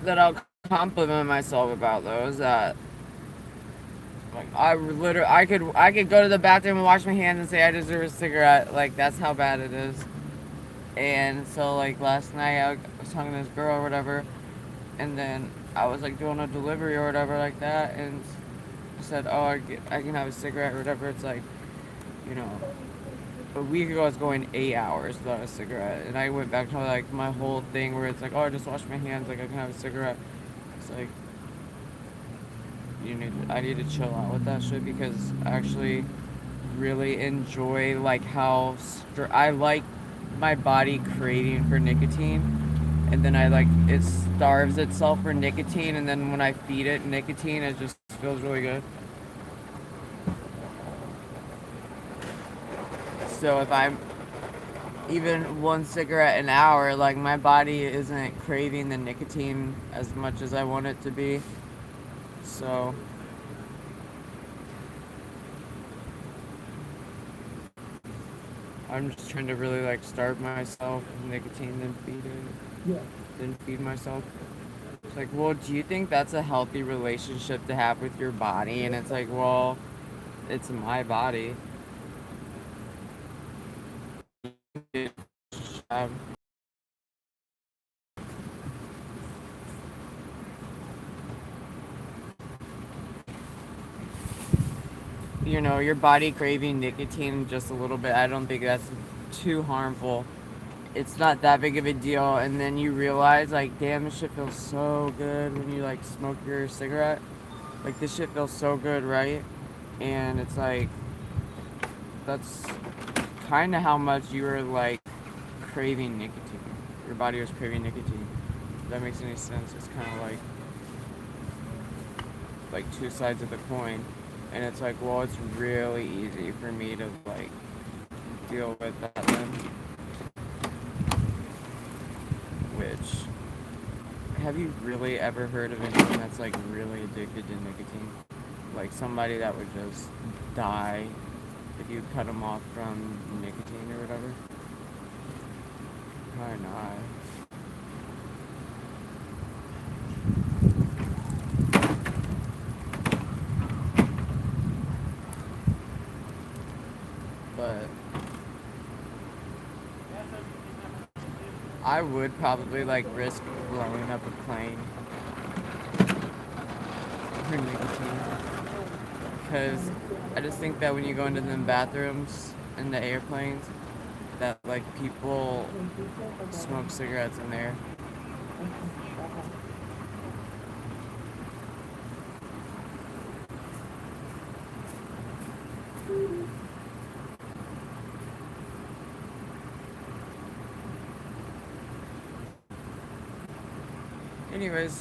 that I'll compliment myself about though is that like I could go to the bathroom and wash my hands and say I deserve a cigarette. Like that's how bad it is. And so like last night I was talking to this girl or whatever, and then I was like doing a delivery or whatever like that, and I said, "Oh, I can have a cigarette or whatever." It's like, you know, a week ago I was going 8 hours without a cigarette, and I went back to like my whole thing where it's like, "Oh, I just washed my hands, like I can have a cigarette." It's like I need to chill out with that shit because I actually really enjoy like how I like my body craving for nicotine, and then I like it starves itself for nicotine, and then when I feed it nicotine, it just feels really good. So if I'm even one cigarette an hour, like my body isn't craving the nicotine as much as I want it to be. So I'm just trying to really like starve myself with nicotine, then feed it, Yeah. then feed myself. It's like, well, do you think that's a healthy relationship to have with your body? And it's like, well, it's my body. Um, your body craving nicotine just a little bit. I don't think that's too harmful. It's not that big of a deal. And then you realize, like, damn, this shit feels so good when you like smoke your cigarette. Like, this shit feels so good, right? And it's like, that's kind of how much you were like craving nicotine. Your body was craving nicotine. If that makes any sense. It's kind of like two sides of the coin, and it's like, well, it's really easy for me to like deal with that then. Which have you really ever heard of anyone that's like really addicted to nicotine? Like somebody that would just die if you cut them off from nicotine or whatever? Probably not. But I would probably like risk blowing up a plane for nicotine. Because I just think that when you go into them bathrooms in the airplanes, that like people smoke cigarettes in there. Anyways,